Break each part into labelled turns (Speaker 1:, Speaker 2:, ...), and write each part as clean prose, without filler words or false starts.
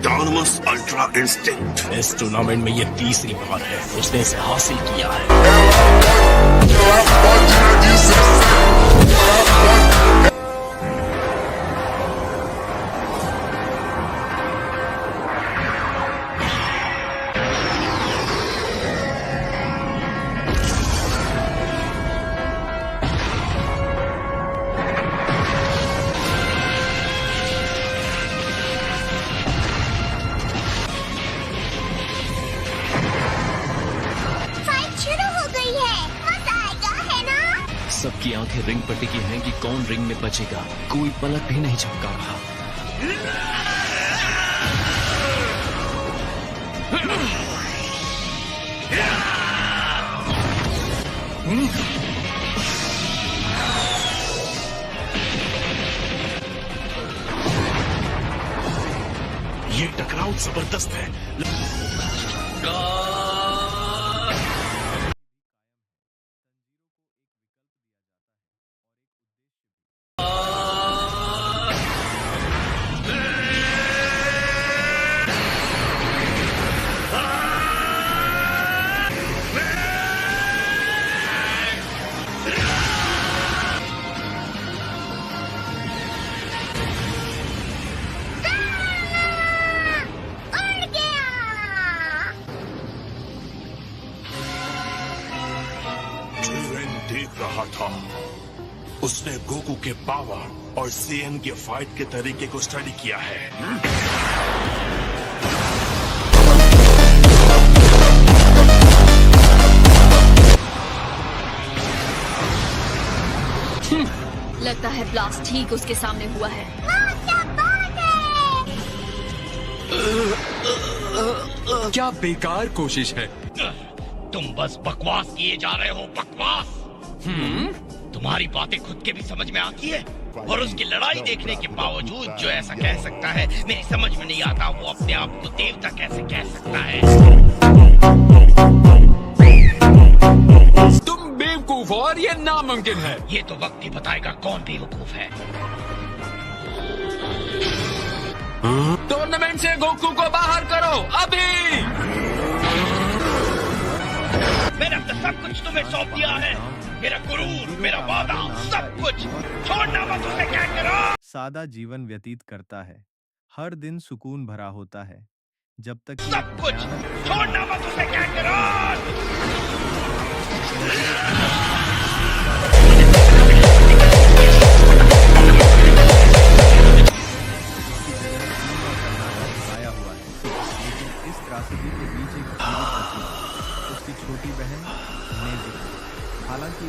Speaker 1: Autonomous ultra instinct.
Speaker 2: इस tournament में ये तीसरी बार है उसने इसे हासिल किया है। सबकी आंखें रिंग पर टिकी हैं कि कौन रिंग में बचेगा। कोई पलक भी नहीं झपका रहा।
Speaker 1: ये टकराव जबरदस्त है। देख रहा था, उसने गोकू के पावर और सीएन के फाइट के तरीके को स्टडी किया है।
Speaker 3: लगता है ब्लास्ट ठीक उसके सामने हुआ है।
Speaker 4: क्या बेकार कोशिश है।
Speaker 2: तुम बस बकवास किए जा रहे हो, बकवास। तुम्हारी बातें खुद के भी समझ में आती है और उसकी लड़ाई देखने के बावजूद जो ऐसा कह सकता है, मेरी समझ में नहीं आता वो अपने आप को देवता कैसे कह सकता है।
Speaker 4: तुम बेवकूफ हो और ये नामुमकिन है।
Speaker 2: ये तो वक्त ही बताएगा कौन बेवकूफ है।
Speaker 4: टूर्नामेंट से गोकू को बाहर करो अभी।
Speaker 2: मैंने अब तक सब कुछ तुम्हें सौंप दिया है, मेरा गुरूर, मेरा वादा, सब कुछ। छोड़ना मत उसे, क्या करो।
Speaker 5: सादा जीवन व्यतीत करता है, हर दिन सुकून भरा होता है, जब तक कि
Speaker 2: सब कुछ। छोड़ना मत उसे, क्या करो।
Speaker 5: आया हुआ है, लेकिन इस त्रासदी के बीच एक जीवित बची है, उसकी छोटी बहन नेज़ी। हालांकि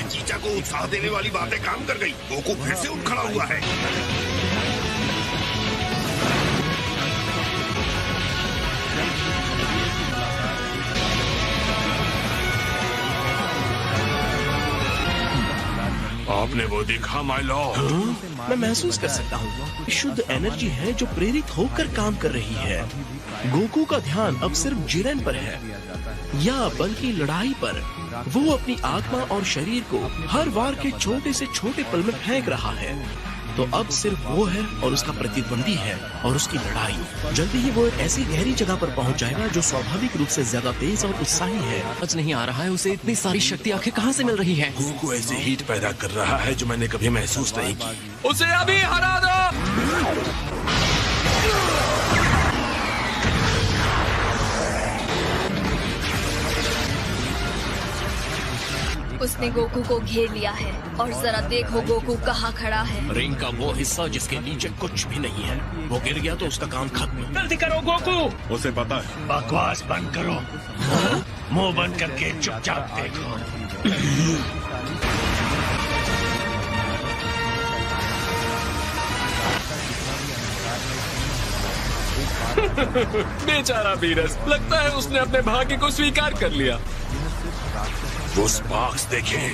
Speaker 1: चीचा को उत्साह देने वाली बातें काम कर गई। गोकू फिर से उठ खड़ा हुआ है। आपने वो देखा माय लॉर्ड?
Speaker 2: मैं महसूस कर सकता हूँ शुद्ध एनर्जी है जो प्रेरित होकर काम कर रही है। गोकू का ध्यान अब सिर्फ जिरेन पर है, या बल्कि लड़ाई पर। वो अपनी आत्मा और शरीर को हर वार के छोटे से छोटे पल में फेंक रहा है। तो अब सिर्फ वो है और उसका प्रतिद्वंदी है और उसकी लड़ाई। जल्दी ही वो एक ऐसी गहरी जगह पर पहुंच जाएगा जो स्वाभाविक रूप से ज्यादा तेज और उत्साही है।
Speaker 4: समझ नहीं आ रहा है उसे इतनी सारी शक्ति आखिर कहाँ से मिल रही है।
Speaker 1: गोकू ऐसी हीट पैदा कर रहा है जो मैंने कभी महसूस नहीं की।
Speaker 4: उसे अभी हरा दो।
Speaker 3: उसने गोकू को घेर लिया है और जरा देखो गोकू कहाँ खड़ा है।
Speaker 2: रिंग का वो हिस्सा जिसके नीचे कुछ भी नहीं है, वो गिर गया तो उसका काम खत्म।
Speaker 4: जल्दी करो गोकू।
Speaker 1: उसे पता है।
Speaker 2: बकवास बंद करो, मुंह बंद करके चुपचाप देखो।
Speaker 4: बेचारा वीरस, लगता है उसने अपने भाग्य को स्वीकार कर लिया।
Speaker 1: वो स्पार्क्स देखें।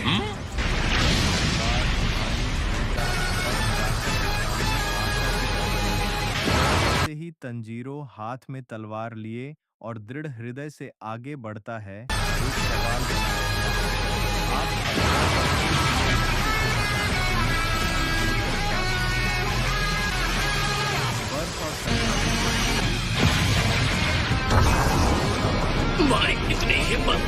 Speaker 5: तंजीरो हाथ में तलवार लिए और दृढ़ हृदय से आगे बढ़ता है, एक सवाल बनता है। बर्फ और
Speaker 2: तुम्हारी कितनी हिम्मत!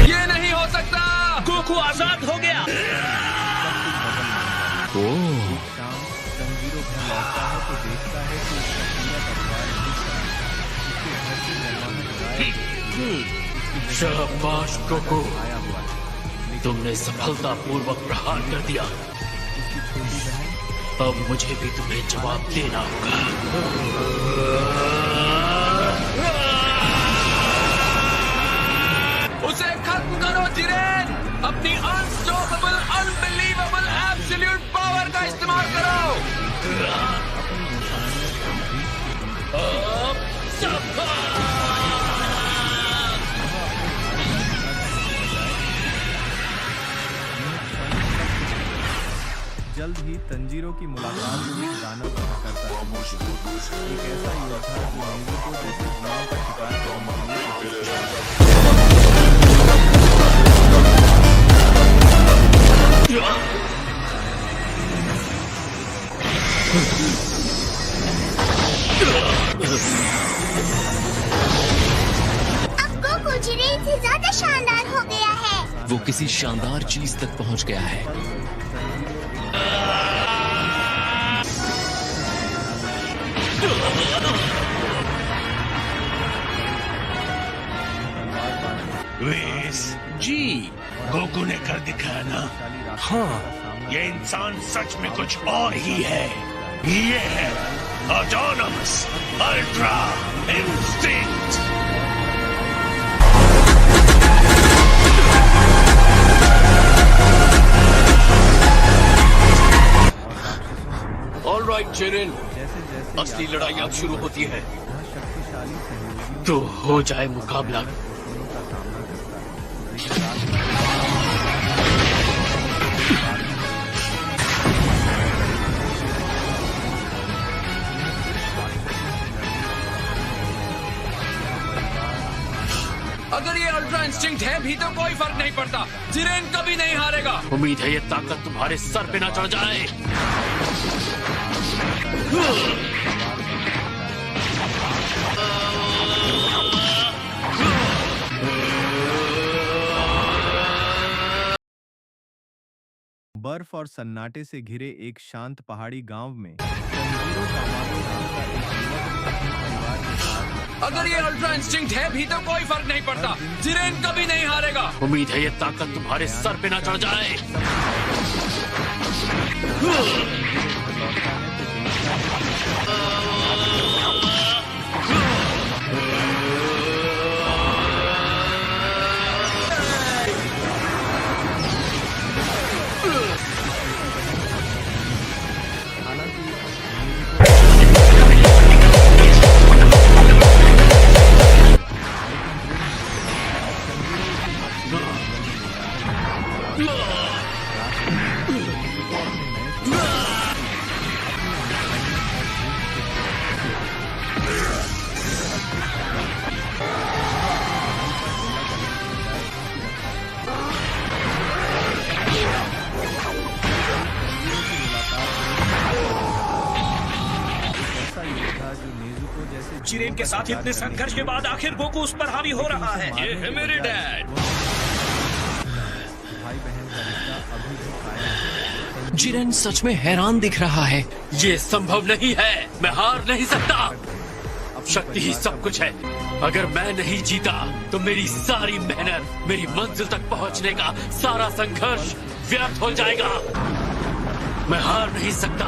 Speaker 4: ये नहीं हो सकता।
Speaker 2: गोकू आजाद हो गया।
Speaker 5: एक शाम तंजीरो घर लौटता है तो देखता है कि उसका पूरा परिवार दिख रहा है। उसके घर की मेहमान गायब,
Speaker 2: शाबाश गोकू,
Speaker 5: आया हुआ है।
Speaker 2: तुमने सफलतापूर्वक प्रहार कर दिया।
Speaker 5: उसकी छोटी बहन
Speaker 2: अब मुझे भी तुम्हें जवाब देना होगा।
Speaker 4: उसे खत्म करो जिरेन। अपनी अनस्टॉपेबल, अनबिलीवेबल, एब्सोल्यूट पावर का इस्तेमाल करो।
Speaker 5: जल्द ही तंजीरो की मुलाकात एक दानव से करता है। एक ऐसा योद्धा जो नेज़ुको जैसे जीवों का शिकार करने के लिए
Speaker 6: अब गोकू जिरेन से ज्यादा शानदार हो गया है।
Speaker 2: वो किसी शानदार चीज तक पहुंच गया है।
Speaker 1: वेस,
Speaker 2: जी,
Speaker 1: गोकू ने कर दिखाया ना।
Speaker 2: हाँ,
Speaker 1: ये इंसान सच में कुछ और ही है। ये है autonomous ultra instinct.
Speaker 2: Alright Jiren,
Speaker 5: जैसे जैसे
Speaker 2: असली लड़ाई अब शुरू होती है।
Speaker 5: वह शक्तिशाली सहयोगियों
Speaker 2: तो हो जाए मुकाबला।
Speaker 5: दुश्मनों का सामना करता है। लेकिन
Speaker 4: अगर ये अल्ट्रा इंस्टिंक्ट है भी तो कोई फर्क नहीं पड़ता। जिरेन कभी नहीं हारेगा।
Speaker 2: उम्मीद है ये ताकत तुम्हारे सर पे ना चढ़ जाए।
Speaker 5: बर्फ और सन्नाटे से घिरे एक शांत पहाड़ी गांव में तंजीरो कामाडो नाम का एक युवक अपने परिवार के साथ
Speaker 4: अगर ये अल्ट्रा इंस्टिंक्ट है भी तो कोई फर्क नहीं पड़ता। जिरेन कभी नहीं हारेगा।
Speaker 2: उम्मीद है ये ताकत तुम्हारे सर पे ना चढ़ जाए।
Speaker 7: जिरेन के साथ इतने संघर्ष के बाद आखिर गोकू उस पर हावी हो रहा है।
Speaker 2: ये है मेरे डैड।
Speaker 5: भाई बहन का रिश्ता अभी भी कायम है।
Speaker 2: जिरेन सच में हैरान दिख रहा है। ये संभव नहीं है। मैं हार नहीं सकता। शक्ति ही सब कुछ है। अगर मैं नहीं जीता तो मेरी सारी मेहनत, मेरी मंजिल तक पहुंचने का सारा संघर्ष व्यर्थ हो जाएगा। मैं हार नहीं सकता।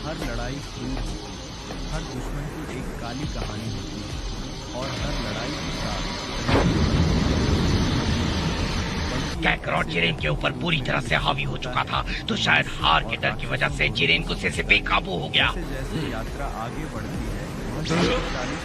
Speaker 5: हर लड़ाई क्रूर होती है, हर दुश्मन की एक काली कहानी होती है और हर लड़ाई के साथ
Speaker 8: कैकरॉट जिरेन के ऊपर पूरी तरह से हावी हो चुका था, तो शायद हार के डर की वजह से जिरेन गुस्से से बेकाबू हो गया।
Speaker 5: जैसे यात्रा आगे बढ़ती है, शक्तिशाली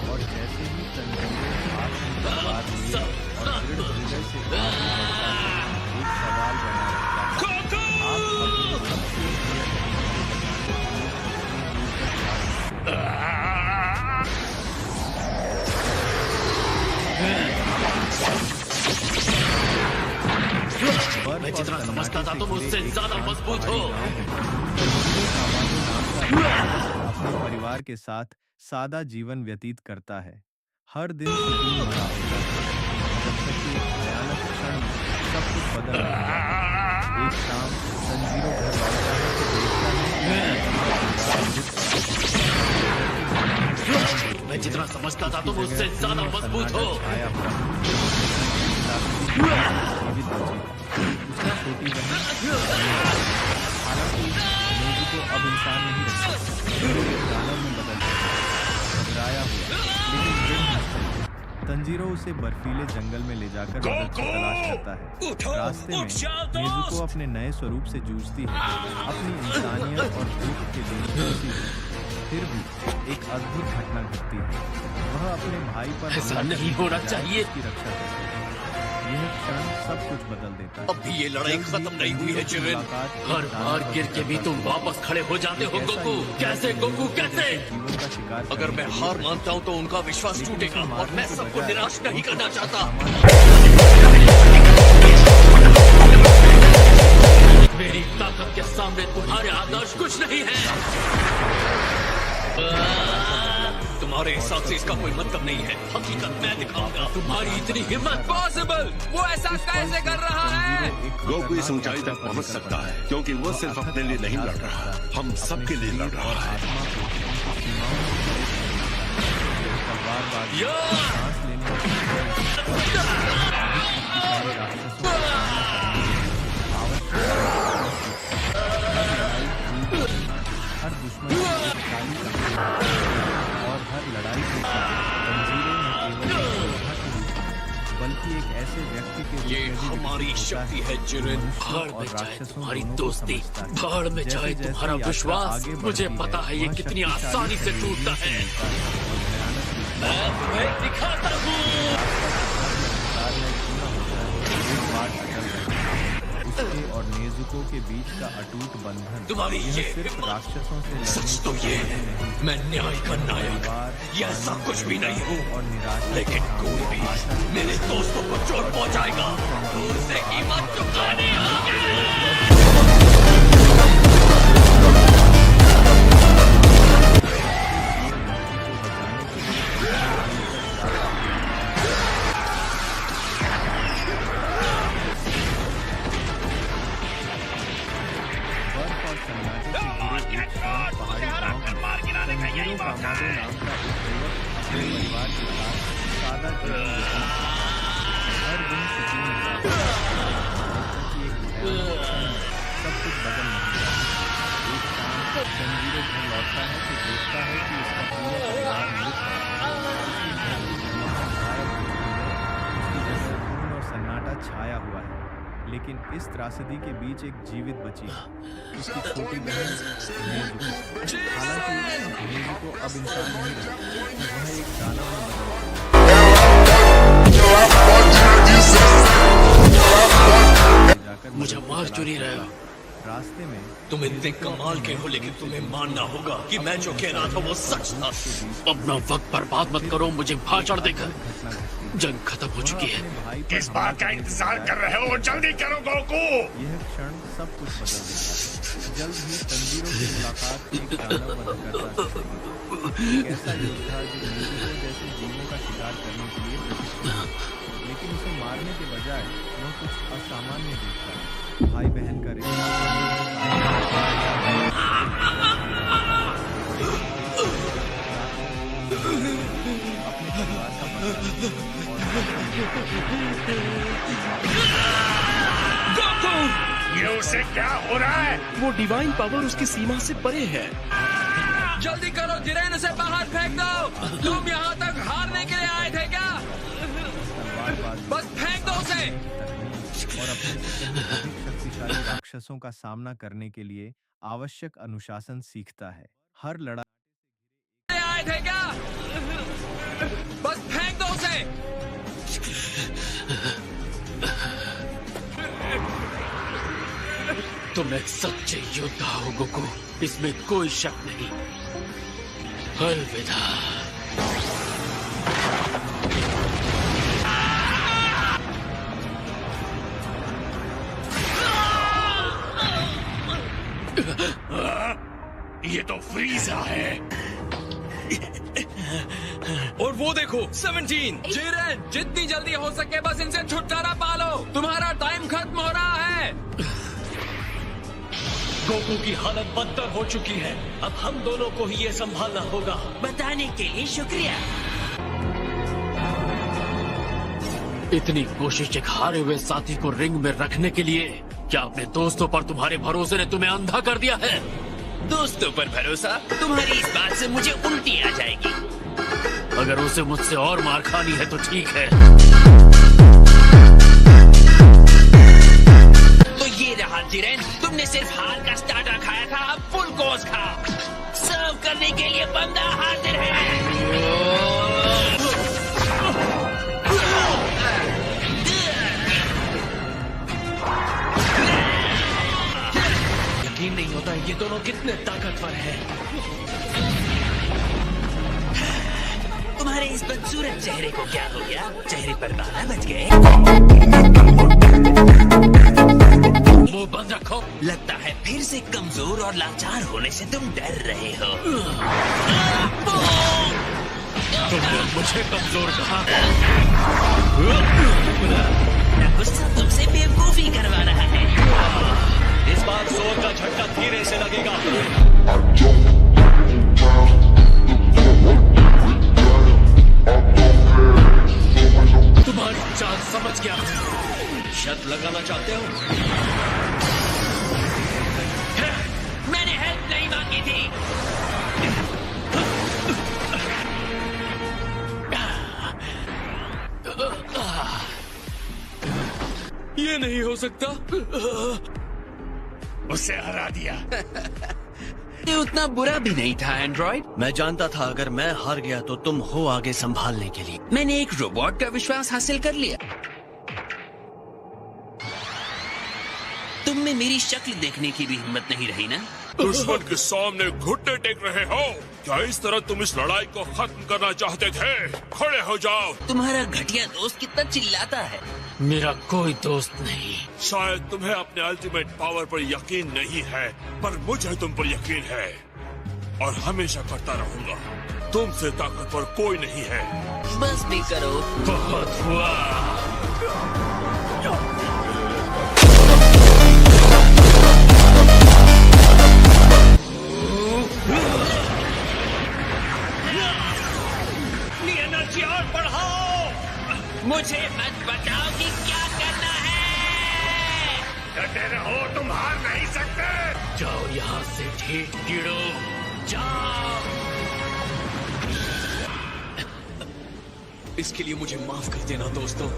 Speaker 5: और जैसे ही तंजीरें हाथ में तलवार लिए और दृढ़ हृदय से आगे बढ़ता है, एक सवाल बना रहता है। आप अपनी सबसे
Speaker 2: मैं जितना समझता था तुम उससे ज्यादा मजबूत हो।
Speaker 5: अपने परिवार के साथ सादा जीवन व्यतीत करता है। हर दिन सुकून भरा होता है, जब तक कि एक भयानक क्षण में सब कुछ बदल जाता है। एक शाम तंजीरो घर लौटता है तो देखता है
Speaker 2: मैं जितना समझता था तुम उससे ज्यादा मजबूत हो।
Speaker 5: छाया हुआ है। जीवित बची उसकी छोटी बहन, हालांकि नेजुको अब इंसान नहीं रहा, दानव में बदल गया, घबराया हुआ लेकिन दृढ़ निश्चय। तंजीरो उसे बर्फीले जंगल में ले जाकर मदद की तलाश करता है। रास्ते में नेजुको अपने नए स्वरूप से जूझती है, अपनी इंसानियत और भूख के बीच फंसी है। फिर भी एक अद्भुत घटना घटती है, वह अपने भाई पर
Speaker 2: ऐसा नहीं होना चाहिए
Speaker 5: की रक्षा करती है। यह क्षण सब कुछ बदल देता है।
Speaker 2: अब भी ये लड़ाई खत्म नहीं हुई है जिरेन। हर बार गिर के भी तुम वापस खड़े हो जाते हो गोकू। कैसे गोकू, कैसे?
Speaker 5: जीवन का शिकार
Speaker 2: अगर मैं हार मानता हूँ तो उनका विश्वास टूटेगा और मैं सबको निराश नहीं करना चाहता। मेरी ताकत के सामने तुम्हारे आदर्श कुछ नहीं है। तुम्हारे हिसाब से इसका कोई मतलब नहीं है। हकीकत मैं दिखाऊंगा। तुम्हारी इतनी हिम्मत
Speaker 4: पॉसिबल, वो ऐसा कैसे कर रहा है?
Speaker 1: गोकू इस ऊंचाई तक पहुंच सकता है क्योंकि वो सिर्फ अपने लिए नहीं लड़ रहा, हम सबके लिए लड़ रहा है।
Speaker 5: सांस लेने हर दुश्मन की एक काली कहानी और हर लड़ाई के बाद तंजीरें न केवल एक योद्धा के रूप में, बल्कि एक ऐसे व्यक्ति के रूप
Speaker 2: ये
Speaker 5: में भी
Speaker 2: हमारी
Speaker 5: विकसित होता
Speaker 2: शक्ति है
Speaker 5: जो
Speaker 2: जिरेन।
Speaker 5: मनुष्यों
Speaker 2: भाड़
Speaker 5: और
Speaker 2: में जाए
Speaker 5: राक्षसों
Speaker 2: तुम्हारी
Speaker 5: दोनों को
Speaker 2: दोस्ती,
Speaker 5: समझता है।
Speaker 2: भाड़ में
Speaker 5: जैसे
Speaker 2: जाए
Speaker 5: जैसे
Speaker 2: तुम्हारा
Speaker 5: यात्रा
Speaker 2: विश्वास।
Speaker 5: आगे
Speaker 2: मुझे
Speaker 5: बढ़ती
Speaker 2: पता है ये
Speaker 5: वह
Speaker 2: कितनी
Speaker 5: शक्तिशाली
Speaker 2: आसानी से टूटता
Speaker 5: तंजीरों से
Speaker 2: है।
Speaker 5: मिलता और भयानक
Speaker 2: मैं तुम्हें दिखाता हूँ।
Speaker 5: उसके और नेजुको के बीच का अटूट बंधन
Speaker 2: तुम्हारी
Speaker 5: यह
Speaker 2: ये
Speaker 5: सिर्फ
Speaker 2: हिम्मत,
Speaker 5: राक्षसों से
Speaker 2: सच
Speaker 5: लड़ने
Speaker 2: तो
Speaker 5: की
Speaker 2: ये
Speaker 5: लड़ाई
Speaker 2: है।
Speaker 5: नहीं,
Speaker 2: मैं न्याय का नायक, यह सब कुछ भी नहीं हूँ।
Speaker 5: और निराशा
Speaker 2: लेकिन कोई भी मेरे दोस्तों को चोट पहुंचाएगा तो उससे कीमत चुकानी होगी।
Speaker 5: बर्फ और सन्नाटे से घिरे एक शांत पहाड़ी गांव में तंजीरो कामाडो नाम का एक युवक अपने परिवार के साथ सादा जीवन व्यतीत करता है। हर दिन सुकून मिलता है, कि एक भयानक क्षण में सब कुछ बदल नहीं जाता। एक शाम तंजीरो घर लौटता है तो देखता है कि उसका पूरा परिवार मृत है। उसके घर की धमाल गायब हो चुकी है, उसकी जगह खून और सन्नाटा छाया हुआ है। लेकिन इस त्रासदी के बीच एक जीवित बची है, उसकी छोटी बहन नेजुको। हालांकि नेजुको अब इंसान नहीं रहा, वह एक दानव में बदल गया।
Speaker 2: मुझे मार क्यों नहीं रहेगा?
Speaker 5: रास्ते में
Speaker 2: तुम इतने कमाल के हो, लेकिन तुम्हें मानना होगा कि मैं जो कह रहा था वो सच था। अपना वक्त बर्बाद मत करो मुझे भाषण देकर।
Speaker 5: घटना घटती है।
Speaker 2: जंग खत्म हो चुकी है।
Speaker 1: किस बात का इंतजार कर रहे हो? जल्दी करो गोकू।
Speaker 5: यह क्षण सब कुछ बदल देता है। जल्द ही तंजीरों की मुलाकात एक दानव बनकर करता है। एक ऐसा योद्धा जो नेजुको जैसे जीवों का शिकार करने के लिए प्रशिक्षित है। लेकिन उसे मारने के बजाय वह कुछ असामान्य देखता है। भाई बहन का रिश्ता
Speaker 7: गोकू!
Speaker 1: ये उसे क्या हो रहा है?
Speaker 2: वो डिवाइन पावर उसकी सीमा से परे है।
Speaker 4: जल्दी करो जिरेन, उसे बाहर फेंक दो। तुम यहाँ तक हारने के लिए आए थे क्या? बस फेंक दो उसे।
Speaker 5: और अपने शक्तिशाली राक्षसों का सामना करने के लिए आवश्यक अनुशासन सीखता है। हर लड़ाई
Speaker 4: आए थे क्या? बस फेंक दो उसे।
Speaker 7: तुम एक सच्चे योद्धा हो गोकू, इसमें कोई शक नहीं। अलविदा।
Speaker 1: ये तो फ्रीजा है।
Speaker 4: और वो देखो 17। जिरेन, जितनी जल्दी हो सके बस इनसे छुटकारा पालो। तुम्हारा टाइम खत्म हो रहा है।
Speaker 7: गोकू की हालत बदतर हो चुकी है। अब हम दोनों को ही ये संभालना होगा।
Speaker 8: बताने के लिए शुक्रिया।
Speaker 7: इतनी कोशिश एक हारे हुए साथी को रिंग में रखने के लिए? क्या अपने दोस्तों पर तुम्हारे भरोसे ने तुम्हें अंधा कर दिया है?
Speaker 8: दोस्तों पर भरोसा? तुम्हारी इस बात से मुझे उल्टी आ जाएगी।
Speaker 7: अगर उसे मुझसे और मार खानी है तो ठीक है।
Speaker 8: तो ये रहा जिरेन, तुमने सिर्फ हार का स्टार्टर खाया था, अब फुल कोर्स खाओ। सर्व करने के लिए बंदा हाजिर है।
Speaker 7: यकीन नहीं होता ये दोनों कितने ताकतवर हैं।
Speaker 8: तुम्हारे इस बदसूरत चेहरे को क्या हो गया? चेहरे पर बाल बच गए?
Speaker 7: वो बंद रखो।
Speaker 8: लगता है फिर से कमजोर और लाचार होने से तुम डर रहे हो।
Speaker 7: तुमने मुझे कमजोर कहा।
Speaker 8: गुस्सा तुमसे बेवकूफी करवा रहा है।
Speaker 7: इस बार जोर का झटका धीरे से लगेगा। तुम्हारी चाल समझ गया। शर्त लगाना चाहते हो?
Speaker 8: मैंने हेल्प नहीं मांगी थी।
Speaker 4: ये नहीं हो सकता।
Speaker 1: उसे हरा दिया।
Speaker 8: ये उतना बुरा भी नहीं था एंड्रॉइड।
Speaker 2: मैं जानता था अगर मैं हार गया तो तुम हो आगे संभालने के लिए।
Speaker 8: मैंने एक रोबोट का विश्वास हासिल कर लिया। तुम में मेरी शक्ल देखने की भी हिम्मत नहीं रही ना?
Speaker 1: दुश्मन के सामने घुटने टेक रहे हो क्या? इस तरह तुम इस लड़ाई को खत्म करना चाहते थे? खड़े हो जाओ।
Speaker 8: तुम्हारा घटिया दोस्त कितना चिल्लाता है।
Speaker 7: मेरा कोई दोस्त नहीं।
Speaker 1: शायद तुम्हें अपने अल्टीमेट पावर पर यकीन नहीं है, पर मुझे तुम पर यकीन है और हमेशा करता रहूंगा। तुमसे ताकतवर कोई नहीं है।
Speaker 8: बस भी करो।
Speaker 7: बहुत हुआ। एनर्जी और बढ़ाओ।
Speaker 8: मुझे मत बताओ कि क्या करना है।
Speaker 1: डटे रहो, तुम हार नहीं सकते।
Speaker 7: जाओ यहाँ से ठीक कीड़ो, जाओ।
Speaker 2: इसके लिए मुझे माफ कर देना दोस्तों।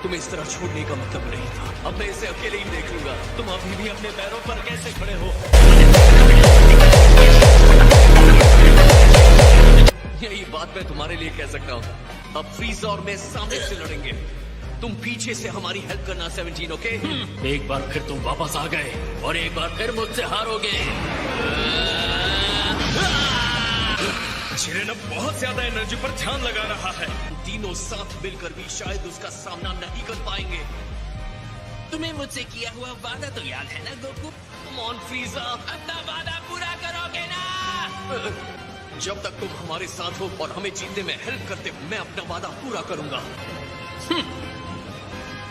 Speaker 2: तुम्हें इस तरह छोड़ने का मतलब नहीं था। अब मैं इसे अकेले ही देख लूंगा। तुम अभी भी अपने पैरों पर कैसे खड़े हो? यही बात मैं तुम्हारे लिए कह सकता हूँ। अब फ्रीजा और मैं सामने से लड़ेंगे। तुम पीछे से हमारी हेल्प करना 17, ओके?
Speaker 7: एक बार फिर तुम वापस आ गए और एक बार फिर मुझसे हारोगे।
Speaker 2: जिरेन अब बहुत ज्यादा एनर्जी पर ध्यान लगा रहा है। तीनों साथ मिलकर भी शायद उसका सामना नहीं कर पाएंगे।
Speaker 8: तुम्हें मुझसे किया हुआ वादा तो याद है ना गोकू?
Speaker 2: कम ऑन फ्रीजा,
Speaker 8: अपना वादा पूरा करोगे ना?
Speaker 2: जब तक तुम हमारे साथ हो और हमें जीतने में हेल्प करते हो, मैं अपना वादा पूरा करूंगा।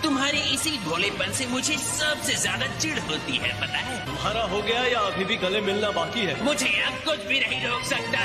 Speaker 8: तुम्हारे इसी भोलेपन से मुझे सबसे ज्यादा चिढ़ होती है, पता है?
Speaker 2: तुम्हारा हो गया या अभी भी गले मिलना बाकी है?
Speaker 8: मुझे अब कुछ भी नहीं रोक सकता।